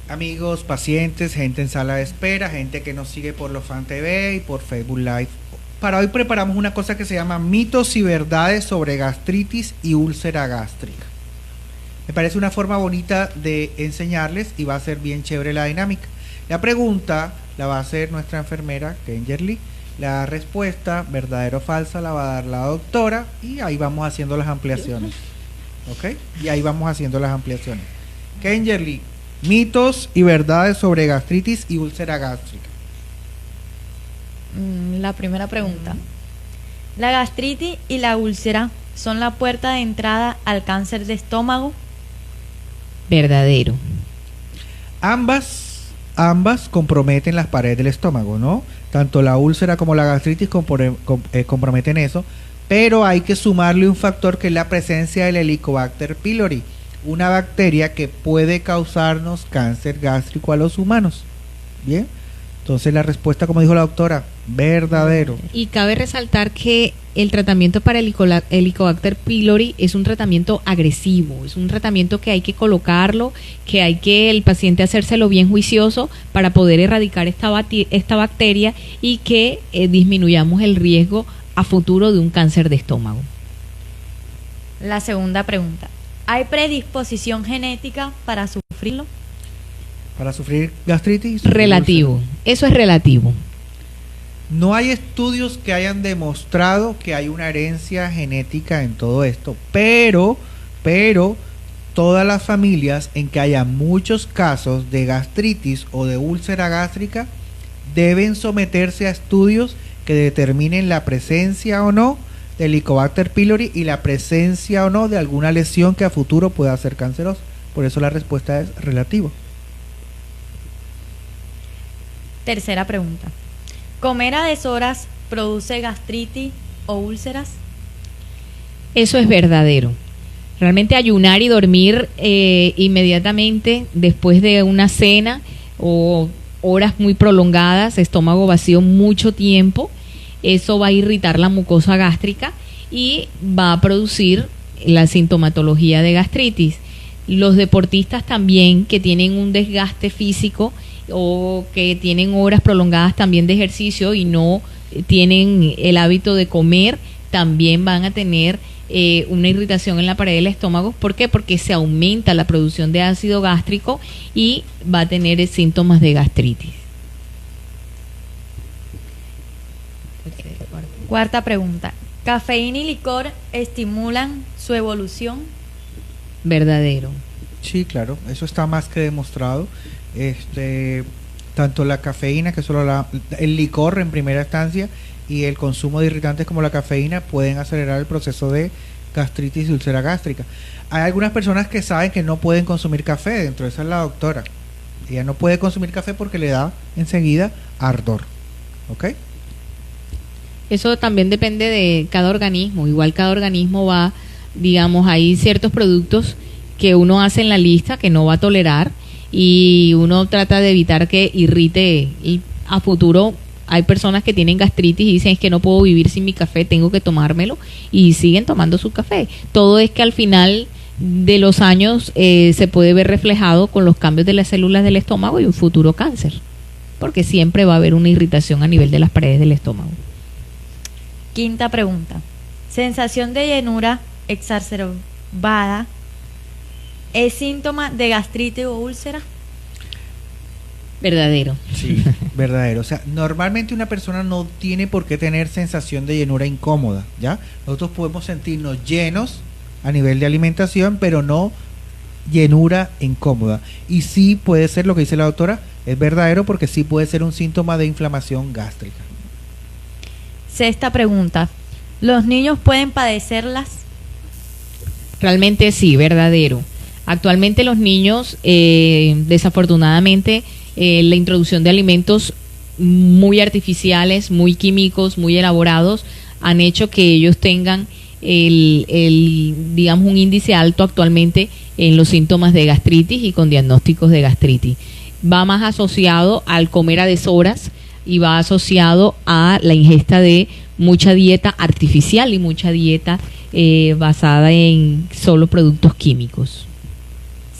amigos, pacientes, gente en sala de espera, gente que nos sigue por los Fan TV y por Facebook Live. Para hoy preparamos una cosa que se llama mitos y verdades sobre gastritis y úlcera gástrica. Me parece una forma bonita de enseñarles y va a ser bien chévere la dinámica. La pregunta la va a hacer nuestra enfermera, Kengerly. La respuesta, verdadero o falsa, la va a dar la doctora y ahí vamos haciendo las ampliaciones. ¿Ok? Y ahí vamos haciendo las ampliaciones. Kengerly, mitos y verdades sobre gastritis y úlcera gástrica. La primera pregunta. ¿La gastritis y la úlcera son la puerta de entrada al cáncer de estómago? Verdadero. Ambas comprometen las paredes del estómago, ¿no? Tanto la úlcera como la gastritis comprometen eso, pero hay que sumarle un factor que es la presencia del Helicobacter pylori, una bacteria que puede causarnos cáncer gástrico a los humanos. Bien, entonces la respuesta, como dijo la doctora, verdadero. Y cabe resaltar que el tratamiento para el Helicobacter pylori es un tratamiento agresivo, es un tratamiento que hay que colocarlo, que hay que el paciente hacérselo bien juicioso para poder erradicar esta bacteria y que disminuyamos el riesgo a futuro de un cáncer de estómago. La segunda pregunta. ¿Hay predisposición genética para sufrirlo? ¿Para sufrir gastritis? Relativo, eso es relativo. No hay estudios que hayan demostrado que hay una herencia genética en todo esto, pero todas las familias en que haya muchos casos de gastritis o de úlcera gástrica deben someterse a estudios que determinen la presencia o no del Helicobacter pylori y la presencia o no de alguna lesión que a futuro pueda ser cancerosa. Por eso la respuesta es relativo. Tercera pregunta. ¿Comer a deshoras produce gastritis o úlceras? Eso es verdadero. Realmente ayunar y dormir inmediatamente después de una cena o horas muy prolongadas, estómago vacío mucho tiempo, eso va a irritar la mucosa gástrica y va a producir la sintomatología de gastritis. Los deportistas también que tienen un desgaste físico o que tienen horas prolongadas también de ejercicio y no tienen el hábito de comer, también van a tener una irritación en la pared del estómago. ¿Por qué? Porque se aumenta la producción de ácido gástrico y va a tener síntomas de gastritis. Cuarta pregunta. ¿Cafeína y licor estimulan su evolución? Verdadero. Sí, claro, eso está más que demostrado. Tanto la cafeína, que solo el licor en primera instancia, y el consumo de irritantes como la cafeína pueden acelerar el proceso de gastritis y úlcera gástrica. Hay algunas personas que saben que no pueden consumir café, dentro de esa es la doctora. Ella no puede consumir café porque le da enseguida ardor. ¿Ok? Eso también depende de cada organismo. Igual cada organismo va, digamos, hay ciertos productos que uno hace en la lista que no va a tolerar y uno trata de evitar que irrite, y a futuro hay personas que tienen gastritis y dicen es que no puedo vivir sin mi café, tengo que tomármelo, y siguen tomando su café. Todo es que al final de los años se puede ver reflejado con los cambios de las células del estómago y un futuro cáncer, porque siempre va a haber una irritación a nivel de las paredes del estómago. Quinta pregunta. ¿Sensación de llenura exacerbada es síntoma de gastritis o úlcera? Verdadero. Sí, verdadero. O sea, normalmente una persona no tiene por qué tener sensación de llenura incómoda, ¿ya? Nosotros podemos sentirnos llenos a nivel de alimentación, pero no llenura incómoda. Y sí puede ser lo que dice la doctora, es verdadero porque sí puede ser un síntoma de inflamación gástrica. Sexta pregunta. ¿Los niños pueden padecerlas? Realmente sí, verdadero. Actualmente los niños, desafortunadamente, la introducción de alimentos muy artificiales, muy químicos, muy elaborados, han hecho que ellos tengan digamos, un índice alto actualmente en los síntomas de gastritis y con diagnósticos de gastritis. Va más asociado al comer a deshoras y va asociado a la ingesta de mucha dieta artificial y mucha dieta basada en solo productos químicos.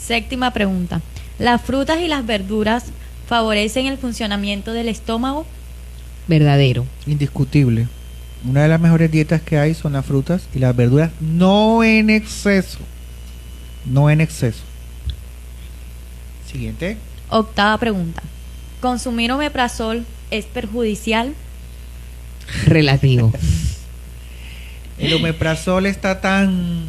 Séptima pregunta. ¿Las frutas y las verduras favorecen el funcionamiento del estómago? Verdadero. Indiscutible. Una de las mejores dietas que hay son las frutas y las verduras, no en exceso. No en exceso. Siguiente. Octava pregunta. ¿Consumir omeprazol es perjudicial? Relativo. El omeprazol está tan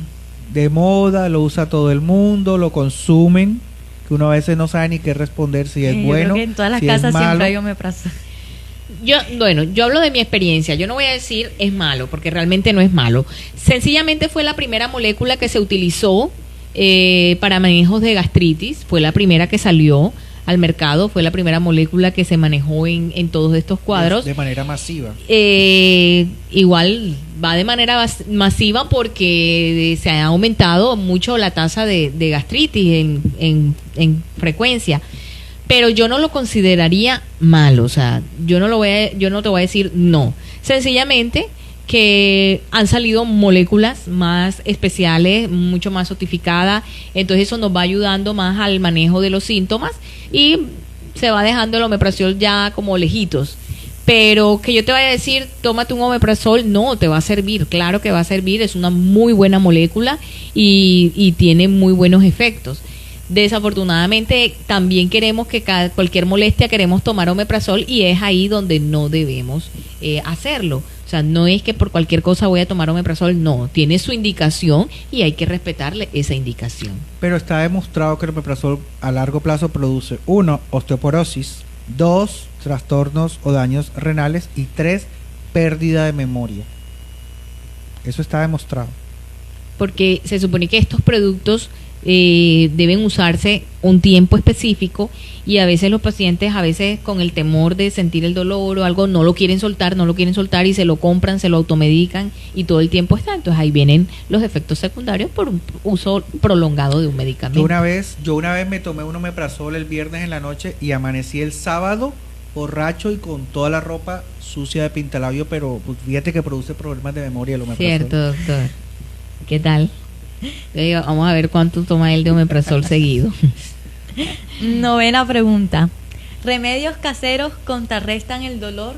de moda, lo usa todo el mundo, lo consumen, que uno a veces no sabe ni qué responder, si es Yo bueno, creo que en todas las si casas es malo. siempre hay omeprazol. Yo hablo de mi experiencia, yo no voy a decir es malo, porque realmente no es malo. Sencillamente fue la primera molécula que se utilizó para manejos de gastritis, fue la primera que salió al mercado, fue la primera molécula que se manejó en todos estos cuadros. De manera masiva. Igual va de manera masiva porque se ha aumentado mucho la tasa de gastritis en frecuencia. Pero yo no lo consideraría malo, o sea, yo no te voy a decir no. Sencillamente que han salido moléculas más especiales, mucho más sofisticadas, entonces eso nos va ayudando más al manejo de los síntomas y se va dejando el omeprazol ya como lejitos. Pero que yo te vaya a decir, tómate un omeprazol, no, te va a servir, claro que va a servir, es una muy buena molécula y tiene muy buenos efectos. Desafortunadamente también queremos que cualquier molestia queremos tomar omeprazol y es ahí donde no debemos hacerlo. O sea, no es que por cualquier cosa voy a tomar omeprazol, no, tiene su indicación y hay que respetarle esa indicación. Pero está demostrado que el omeprazol a largo plazo produce 1, osteoporosis, 2, trastornos o daños renales y 3, pérdida de memoria. Eso está demostrado. Porque se supone que estos productos deben usarse un tiempo específico y a veces los pacientes, a veces con el temor de sentir el dolor o algo, no lo quieren soltar y se lo compran, se lo automedican y todo el tiempo está. Entonces ahí vienen los efectos secundarios por un uso prolongado de un medicamento. Yo una vez me tomé un omeprazol el viernes en la noche y amanecí el sábado borracho y con toda la ropa sucia de pintalabio, pero pues, fíjate que produce problemas de memoria el omeprazol. Cierto, doctor. ¿Qué tal? Vamos a ver cuánto toma él de omeprazol seguido. Novena pregunta. ¿Remedios caseros contrarrestan el dolor?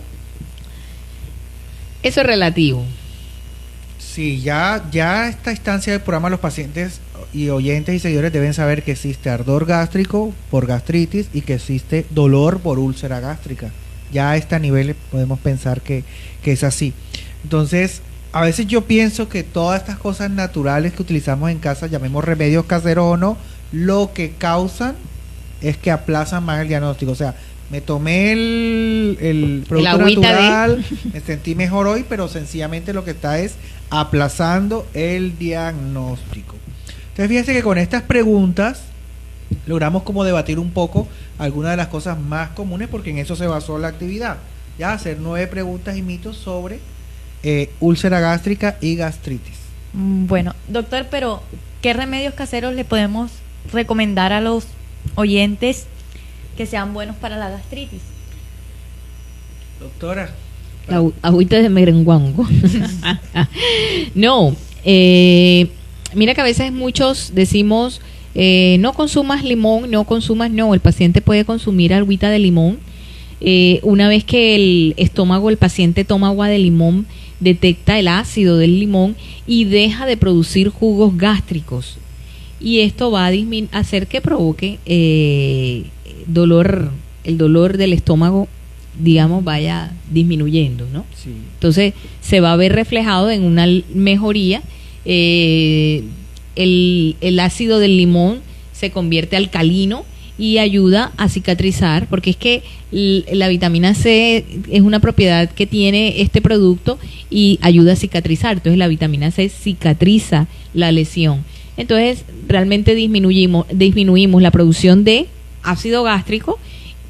Eso es relativo. Sí, ya a esta instancia del programa los pacientes y oyentes y seguidores deben saber que existe ardor gástrico por gastritis y que existe dolor por úlcera gástrica. Ya a este nivel podemos pensar que es así. Entonces, a veces yo pienso que todas estas cosas naturales que utilizamos en casa, llamemos remedios caseros o no, lo que causan es que aplazan más el diagnóstico. O sea, me tomé el producto natural, me sentí mejor hoy, pero sencillamente lo que está es aplazando el diagnóstico. Entonces fíjense que con estas preguntas logramos como debatir un poco algunas de las cosas más comunes, porque en eso se basó la actividad. Ya hacer 9 preguntas y mitos sobre úlcera gástrica y gastritis. Bueno, doctor, pero ¿qué remedios caseros le podemos recomendar a los oyentes que sean buenos para la gastritis? Doctora. Agüita de merenguango. No, mira que a veces muchos decimos no consumas limón, no, el paciente puede consumir agüita de limón. Una vez que el estómago, el paciente toma agua de limón, detecta el ácido del limón y deja de producir jugos gástricos. Y esto va a hacer que provoque dolor el dolor del estómago, digamos, vaya disminuyendo, ¿no? Sí. Entonces se va a ver reflejado en una mejoría. El ácido del limón se convierte alcalino y ayuda a cicatrizar, porque es que la vitamina C es una propiedad que tiene este producto y ayuda a cicatrizar. Entonces la vitamina C cicatriza la lesión. Entonces realmente disminuimos la producción de ácido gástrico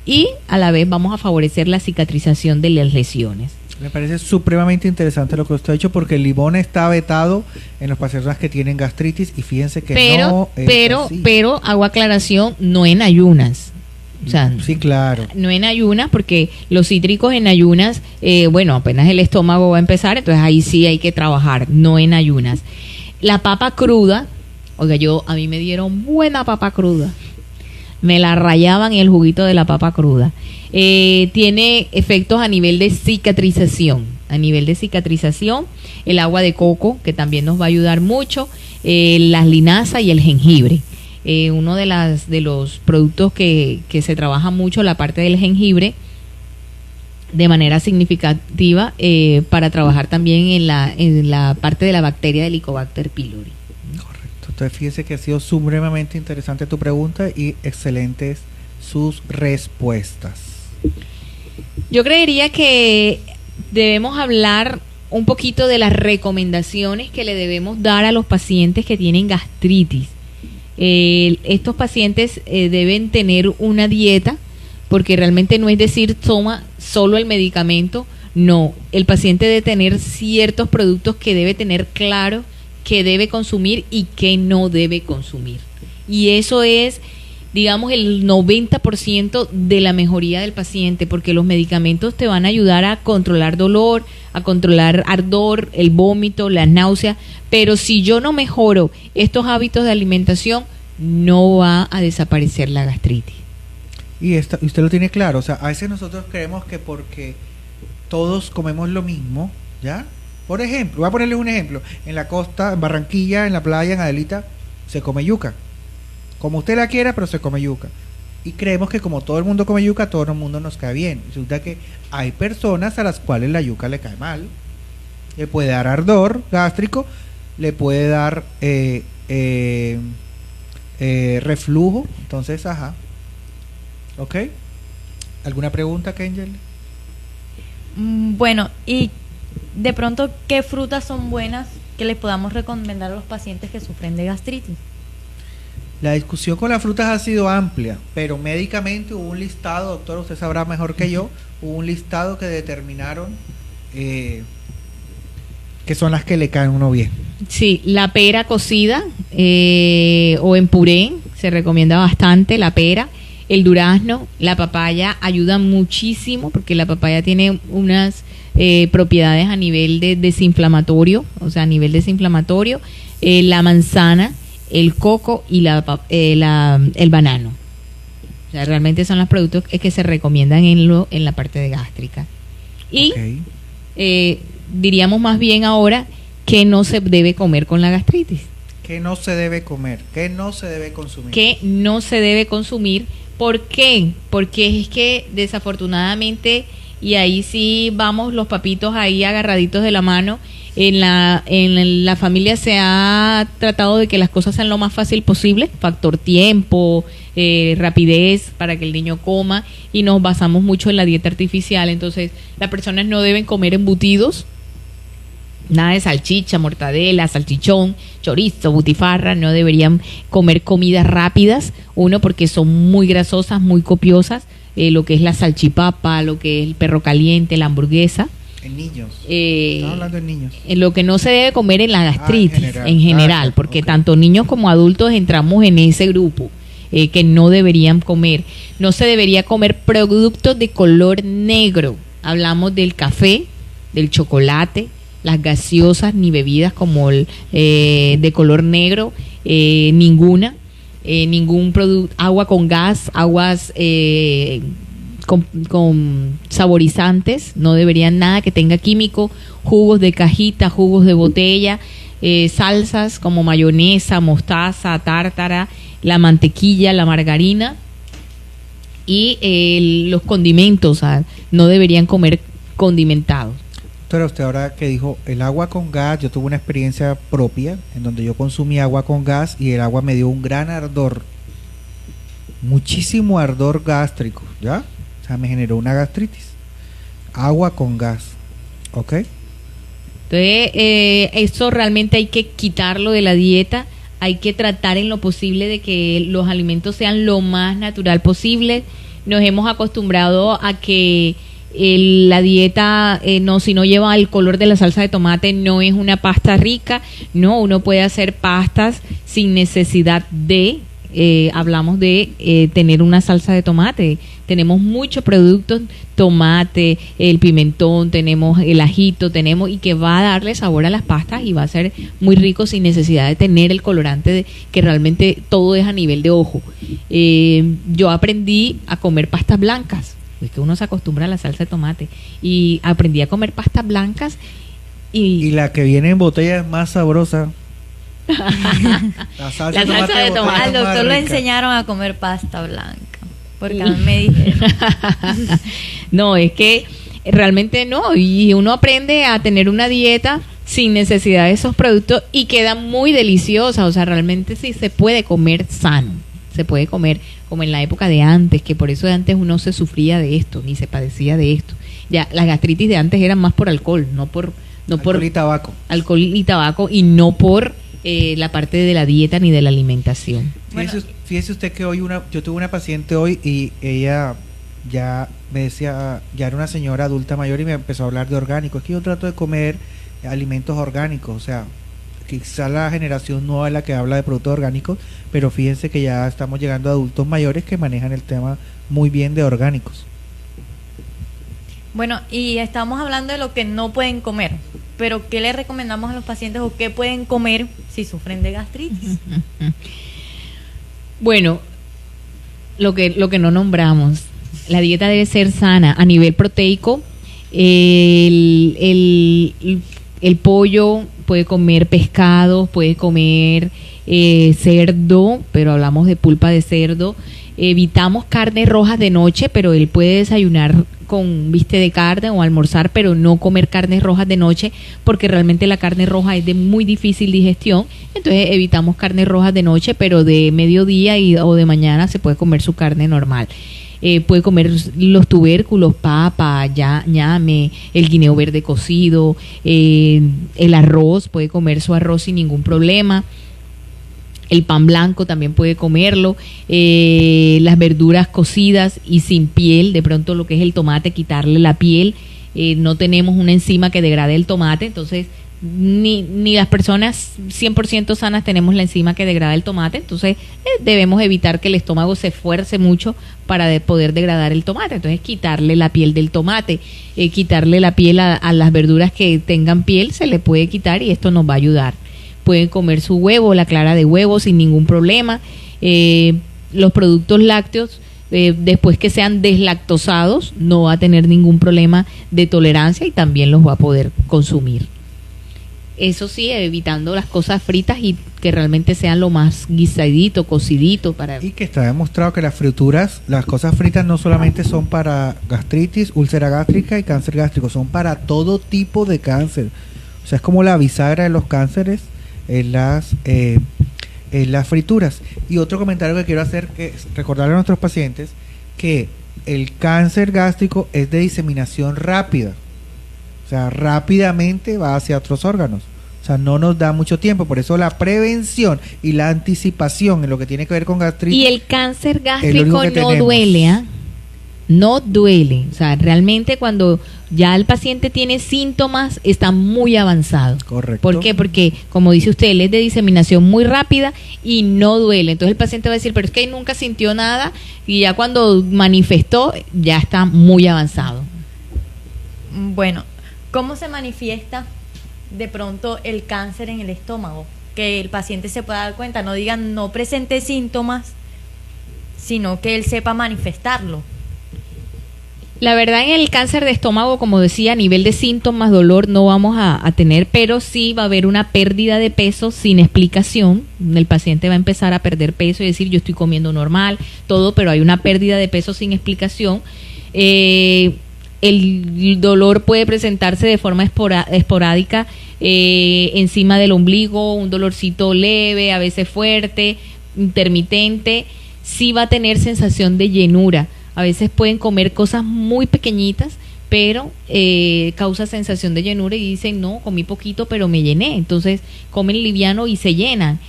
y a la vez vamos a favorecer la cicatrización de las lesiones. Me parece supremamente interesante lo que usted ha dicho, porque el limón está vetado en las personas que tienen gastritis, y fíjense que no es así. Pero hago aclaración, no en ayunas. O sea, sí, claro. No en ayunas, porque los cítricos en ayunas, bueno, apenas el estómago va a empezar, entonces ahí sí hay que trabajar, no en ayunas. La papa cruda, oiga, a mí me dieron buena papa cruda. Me la rayaban en el juguito de la papa cruda. Tiene efectos a nivel de cicatrización. El agua de coco, que también nos va a ayudar mucho, las linasas y el jengibre. Uno de los productos que se trabaja mucho, la parte del jengibre, de manera significativa, para trabajar también en la parte de la bacteria del Helicobacter pylori. Entonces fíjese que ha sido supremamente interesante tu pregunta y excelentes sus respuestas. Yo creería que debemos hablar un poquito de las recomendaciones que le debemos dar a los pacientes que tienen gastritis. Estos pacientes deben tener una dieta, porque realmente no es decir toma solo el medicamento, no. El paciente debe tener ciertos productos que debe tener claro que debe consumir y que no debe consumir. Y eso es, digamos, el 90% de la mejoría del paciente, porque los medicamentos te van a ayudar a controlar dolor, a controlar ardor, el vómito, la náusea, pero si yo no mejoro estos hábitos de alimentación, no va a desaparecer la gastritis. Y usted lo tiene claro, o sea, a veces nosotros creemos que porque todos comemos lo mismo, ¿ya? Por ejemplo, voy a ponerles un ejemplo. En la costa, en Barranquilla, en la playa, en Adelita, se come yuca. Como usted la quiera, pero se come yuca. Y creemos que como todo el mundo come yuca, todo el mundo nos cae bien. Resulta que hay personas a las cuales la yuca le cae mal. Le puede dar ardor gástrico, le puede dar reflujo. Entonces, ajá. ¿Ok? ¿Alguna pregunta, Kengel? Bueno, y de pronto, ¿qué frutas son buenas que les podamos recomendar a los pacientes que sufren de gastritis? La discusión con las frutas ha sido amplia, pero médicamente hubo un listado, doctor, usted sabrá mejor que yo, hubo un listado que determinaron que son las que le caen a uno bien. Sí, la pera cocida o en puré, se recomienda bastante la pera. El durazno, la papaya ayuda muchísimo, porque la papaya tiene unas propiedades a nivel de desinflamatorio, la manzana, el coco y el banano. O sea, realmente son los productos que se recomiendan en la parte de gástrica. Y diríamos más bien ahora que no se debe comer con la gastritis. ¿Qué no se debe comer? ¿Qué no se debe consumir? ¿Qué no se debe consumir? ¿Por qué? Porque es que desafortunadamente, y ahí sí vamos los papitos ahí agarraditos de la mano, en la familia se ha tratado de que las cosas sean lo más fácil posible, factor tiempo, rapidez para que el niño coma, y nos basamos mucho en la dieta artificial. Entonces las personas no deben comer embutidos, nada de salchicha, mortadela, salchichón, chorizo, butifarra. No deberían comer comidas rápidas, porque son muy grasosas, muy copiosas, lo que es la salchipapa, lo que es el perro caliente, la hamburguesa. En niños. Estamos hablando de niños. Lo que no se debe comer en la gastritis, en general, porque okay, tanto niños como adultos entramos en ese grupo, que no deberían comer. No se debería comer productos de color negro. Hablamos del café, del chocolate, las gaseosas, ni bebidas como de color negro, ninguna. Ningún producto, agua con gas, aguas con saborizantes, no deberían nada que tenga químico, jugos de cajita, jugos de botella, salsas como mayonesa, mostaza, tártara, la mantequilla, la margarina y los condimentos, o sea, no deberían comer condimentados. Doctora, usted ahora que dijo el agua con gas, yo tuve una experiencia propia en donde yo consumí agua con gas y el agua me dio un gran ardor, muchísimo ardor gástrico, ¿ya? O sea, me generó una gastritis. Agua con gas, ¿ok? Entonces, eso realmente hay que quitarlo de la dieta. Hay que tratar en lo posible de que los alimentos sean lo más natural posible. Nos hemos acostumbrado a que la dieta, si no lleva el color de la salsa de tomate, no es una pasta rica. No, uno puede hacer pastas sin necesidad de... hablamos de tener una salsa de tomate. Tenemos muchos productos, tomate, el pimentón, tenemos el ajito, y que va a darle sabor a las pastas y va a ser muy rico sin necesidad de tener el colorante que realmente todo es a nivel de ojo. Yo aprendí a comer pastas blancas, es que uno se acostumbra a la salsa de tomate, y aprendí a comer pastas blancas y la que viene en botella es más sabrosa. La salsa de tomate. Al doctor lo enseñaron a comer pasta blanca, porque a mí me dijeron. No, es que realmente no, y uno aprende a tener una dieta sin necesidad de esos productos y queda muy deliciosa. O sea, realmente sí se puede comer sano, se puede comer como en la época de antes, que por eso de antes uno se sufría de esto, ni se padecía de esto. Ya las gastritis de antes eran más por alcohol, no por alcohol y tabaco. Alcohol y tabaco, y no por la parte de la dieta ni de la alimentación. Fíjese usted que yo tuve una paciente hoy y ella ya me decía, ya era una señora adulta mayor y me empezó a hablar de orgánicos. Es que yo trato de comer alimentos orgánicos, o sea, quizá la generación nueva es la que habla de productos orgánicos, pero fíjense que ya estamos llegando a adultos mayores que manejan el tema muy bien de orgánicos. Bueno, y estamos hablando de lo que no pueden comer, pero ¿qué le recomendamos a los pacientes o qué pueden comer si sufren de gastritis? Bueno, lo que no nombramos, la dieta debe ser sana a nivel proteico. El pollo, puede comer pescado, puede comer cerdo, pero hablamos de pulpa de cerdo. Evitamos carnes rojas de noche, pero él puede desayunar con biste de carne o almorzar, pero no comer carnes rojas de noche, porque realmente la carne roja es de muy difícil digestión. Entonces evitamos carnes rojas de noche, pero de mediodía o de mañana se puede comer su carne normal. Puede comer los tubérculos, papa, ñame, el guineo verde cocido, el arroz, puede comer su arroz sin ningún problema. El pan blanco también puede comerlo, las verduras cocidas y sin piel, de pronto lo que es el tomate, quitarle la piel. No tenemos una enzima que degrade el tomate, entonces ni las personas 100% sanas tenemos la enzima que degrada el tomate, entonces debemos evitar que el estómago se esfuerce mucho para poder degradar el tomate. Entonces quitarle la piel del tomate, quitarle la piel a las verduras que tengan piel, se le puede quitar y esto nos va a ayudar. Pueden comer su huevo, la clara de huevo sin ningún problema. Los productos lácteos, después que sean deslactosados, no va a tener ningún problema de tolerancia y también los va a poder consumir. Eso sí, evitando las cosas fritas y que realmente sean lo más guisadito, cocidito. Y que está demostrado que las frituras, las cosas fritas no solamente son para gastritis, úlcera gástrica y cáncer gástrico, son para todo tipo de cáncer. O sea, es como la bisagra de los cánceres en las frituras. Y otro comentario que quiero hacer, que es recordarle a nuestros pacientes que el cáncer gástrico es de diseminación rápida, o sea, rápidamente va hacia otros órganos, o sea, no nos da mucho tiempo. Por eso la prevención y la anticipación en lo que tiene que ver con gastritis. Y el cáncer gástrico no duele, ¿eh? No duele, o sea, realmente cuando ya el paciente tiene síntomas está muy avanzado. Correcto. ¿Por qué? Porque, como dice usted, él es de diseminación muy rápida y no duele. Entonces el paciente va a decir, pero es que nunca sintió nada, y ya cuando manifestó ya está muy avanzado. Bueno, ¿cómo se manifiesta de pronto el cáncer en el estómago? Que el paciente se pueda dar cuenta, no digan no presente síntomas, sino que él sepa manifestarlo. La verdad, en el cáncer de estómago, como decía, a nivel de síntomas, dolor, no vamos a tener, pero sí va a haber una pérdida de peso sin explicación. El paciente va a empezar a perder peso y decir, yo estoy comiendo normal, todo, pero hay una pérdida de peso sin explicación. El dolor puede presentarse de forma esporádica encima del ombligo, un dolorcito leve, a veces fuerte, intermitente. Sí va a tener sensación de llenura. A veces pueden comer cosas muy pequeñitas, pero causa sensación de llenura y dicen, no, comí poquito, pero me llené. Entonces comen liviano y se llenan.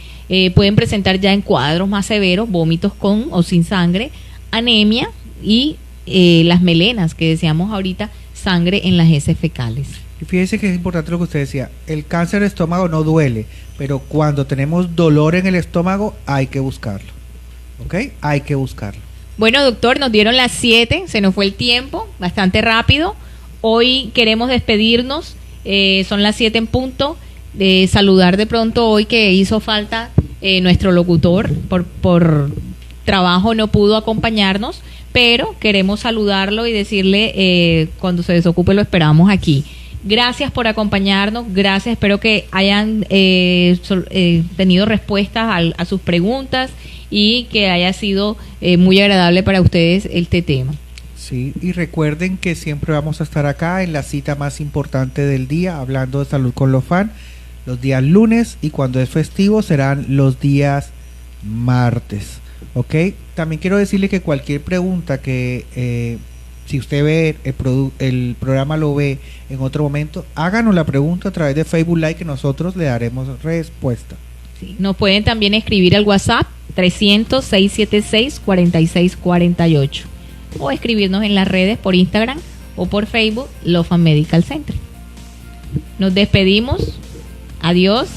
Pueden presentar ya en cuadros más severos, vómitos con o sin sangre, anemia y las melenas, que decíamos ahorita, sangre en las heces fecales. Y fíjese que es importante lo que usted decía, el cáncer de estómago no duele, pero cuando tenemos dolor en el estómago hay que buscarlo, ¿ok? Hay que buscarlo. Bueno, doctor, nos dieron las 7, se nos fue el tiempo, bastante rápido. Hoy queremos despedirnos, son las 7 en punto, saludar de pronto hoy que hizo falta nuestro locutor, por trabajo no pudo acompañarnos, pero queremos saludarlo y decirle cuando se desocupe lo esperamos aquí. Gracias por acompañarnos, gracias, espero que hayan tenido respuestas a sus preguntas y que haya sido muy agradable para ustedes este tema. Sí, y recuerden que siempre vamos a estar acá en la cita más importante del día, hablando de salud con los fans, los días lunes, y cuando es festivo serán los días martes, ¿ok? También quiero decirle que cualquier pregunta que si usted ve el programa lo ve en otro momento, háganos la pregunta a través de Facebook Live que nosotros le daremos respuesta. Sí, nos pueden también escribir al WhatsApp 300-676-4648 o escribirnos en las redes por Instagram o por Facebook, Lofan Medical Center. Nos despedimos. Adiós.